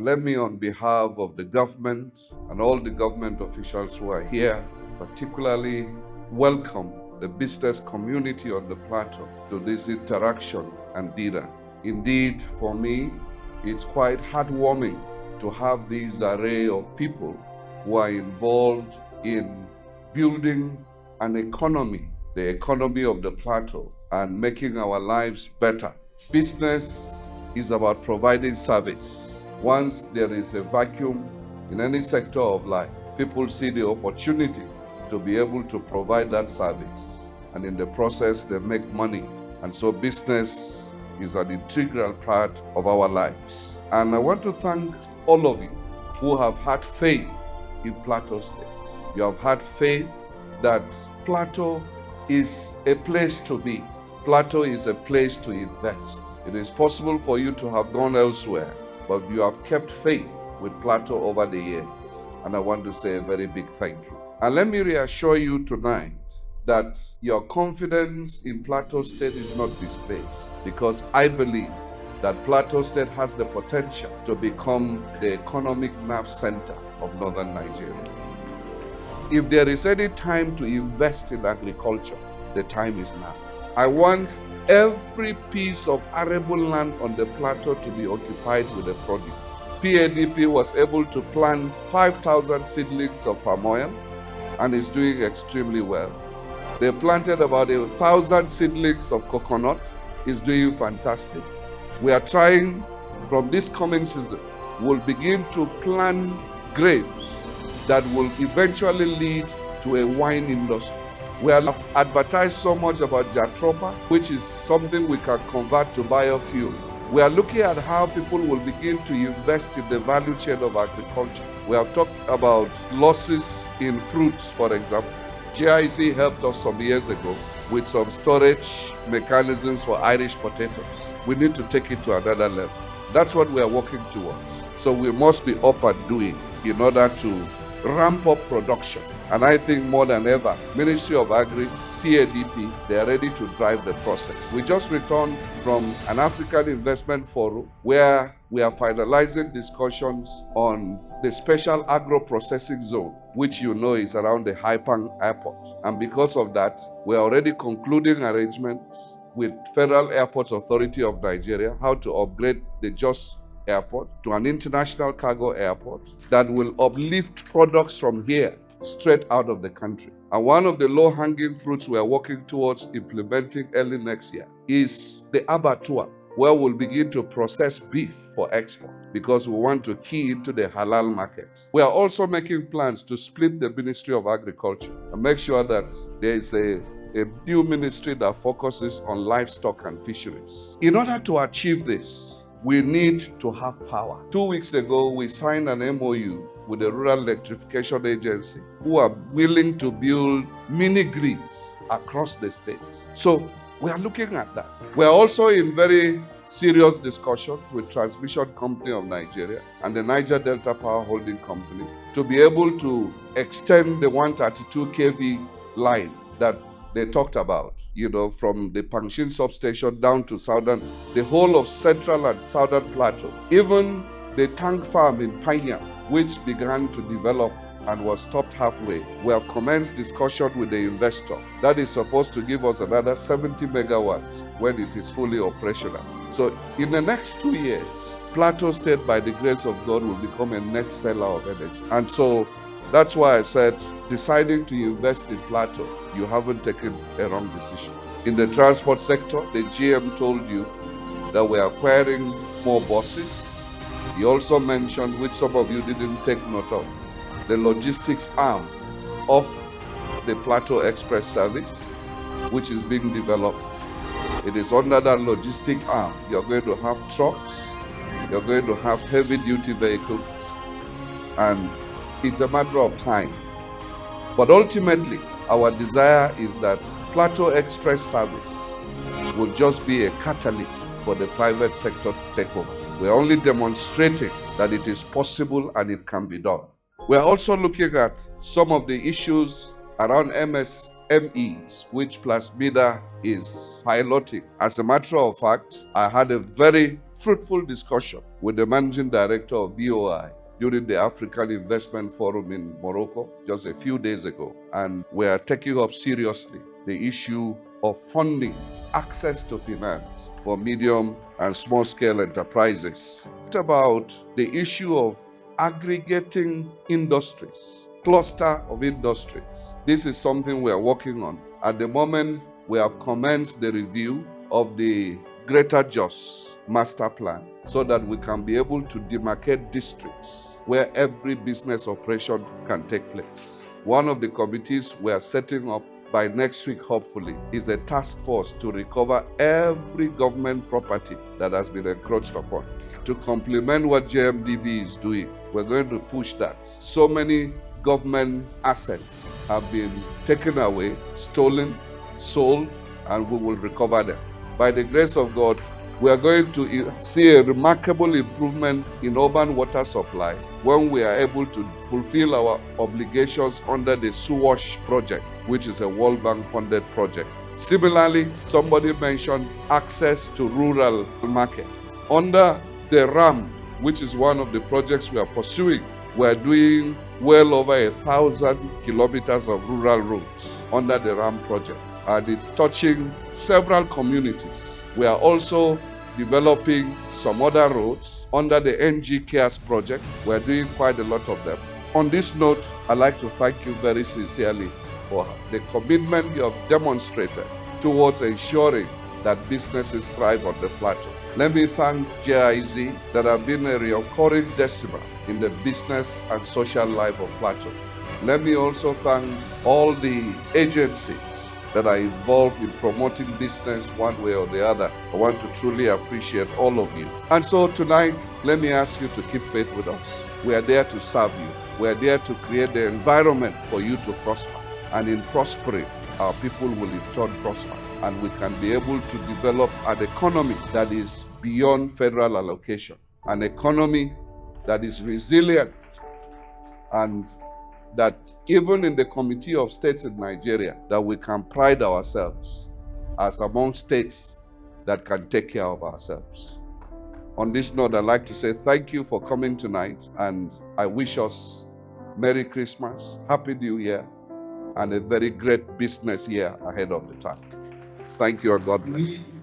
let me, on behalf of the government and all the government officials who are here, particularly welcome the business community on the plateau to this interaction and dinner. Indeed, for me, it's quite heartwarming to have this array of people who are involved in building an economy, the economy of the plateau, and making our lives better. Business is about providing service. Once there is a vacuum in any sector of life, people see the opportunity to be able to provide that service, and in the process they make money. And so business is an integral part of our lives. And I want to thank all of you who have had faith in Plateau State. You have had faith that Plateau is a place to be. Plateau is a place to invest. It is possible for you to have gone elsewhere, but you have kept faith with Plateau over the years. And I want to say a very big thank you. And let me reassure you tonight that your confidence in Plateau State is not misplaced, because I believe that Plateau State has the potential to become the economic nerve center of northern Nigeria. If there is any time to invest in agriculture, the time is now. I want every piece of arable land on the plateau to be occupied with the produce. PADP was able to plant 5,000 seedlings of palm oil and is doing extremely well. They planted about 1,000 seedlings of coconut, is doing fantastic. We are trying, from this coming season, we'll begin to plant grapes that will eventually lead to a wine industry. We have advertised so much about Jatropa, which is something we can convert to biofuel. We are looking at how people will begin to invest in the value chain of agriculture. We have talked about losses in fruits, for example. GIC helped us some years ago with some storage mechanisms for Irish potatoes. We need to take it to another level. That's what we are working towards. So we must be up and doing in order to ramp up production. And I think more than ever, Ministry of Agri, PADP, they are ready to drive the process. We just returned from an African Investment Forum where we are finalizing discussions on the special agro-processing zone, which you know is around the Haipang Airport. And because of that, we are already concluding arrangements with Federal Airports Authority of Nigeria how to upgrade the Jos Airport to an international cargo airport that will uplift products from here straight out of the country. And one of the low-hanging fruits we are working towards implementing early next year is the abattoir, where we'll begin to process beef for export because we want to key into the halal market. We are also making plans to split the Ministry of Agriculture and make sure that there is a new ministry that focuses on livestock and fisheries. In order to achieve this, we need to have power. 2 weeks ago, we signed an MOU with the Rural Electrification Agency, who are willing to build mini grids across the state. So we are looking at that. We are also in very serious discussions with Transmission Company of Nigeria and the Niger Delta Power Holding Company to be able to extend the 132 kV line that they talked about, from the Pangshin substation down to the whole of central and southern plateau. Even the tank farm in Panya, which began to develop and was stopped halfway, we have commenced discussion with the investor. That is supposed to give us another 70 megawatts when it is fully operational. So in the next 2 years, Plateau State, by the grace of God, will become a net seller of energy. And so that's why I said, deciding to invest in Plateau, you haven't taken a wrong decision. In the transport sector, the GM told you that we are acquiring more buses. He also mentioned, which some of you didn't take note of, the logistics arm of the Plateau Express service, which is being developed. It is under that logistic arm. You're going to have trucks, you're going to have heavy-duty vehicles, and it's a matter of time. But ultimately, our desire is that Plateau Express service will just be a catalyst for the private sector to take over. We're only demonstrating that it is possible and it can be done. We're also looking at some of the issues around MSMEs, which Plasmida is piloting. As a matter of fact, I had a very fruitful discussion with the managing director of BOI during the African Investment Forum in Morocco just a few days ago. And we are taking up seriously the issue of funding, access to finance for medium and small-scale enterprises. It's about the issue of aggregating industries, cluster of industries. This is something we are working on. At the moment, we have commenced the review of the Greater Jos Master Plan so that we can be able to demarcate districts where every business operation can take place. One of the committees we are setting up by next week, hopefully, is a task force to recover every government property that has been encroached upon. To complement what JMDB is doing, we're going to push that. So many government assets have been taken away, stolen, sold, and we will recover them. By the grace of God, we are going to see a remarkable improvement in urban water supply when we are able to fulfill our obligations under the SUWASH project, which is a World Bank funded project. Similarly, somebody mentioned access to rural markets. Under the RAM, which is one of the projects we are pursuing, we are doing well over 1,000 kilometers of rural roads under the RAM project, and it's touching several communities. We are also developing some other roads under the NG Cares project. We are doing quite a lot of them. On this note, I'd like to thank you very sincerely for the commitment you have demonstrated towards ensuring that businesses thrive on the plateau. Let me thank JIZ that have been a recurring decimal in the business and social life of Plateau. Let me also thank all the agencies that are involved in promoting business one way or the other. I want to truly appreciate all of you. And so tonight, let me ask you to keep faith with us. We are there to serve you. We are there to create the environment for you to prosper. And in prospering, our people will in turn prosper. And we can be able to develop an economy that is beyond federal allocation. An economy that is resilient, and that even in the Committee of States in Nigeria, that we can pride ourselves as among states that can take care of ourselves. On this note, I'd like to say thank you for coming tonight, and I wish us Merry Christmas, Happy New Year, and a very great business year ahead of the time. Thank you, and God bless.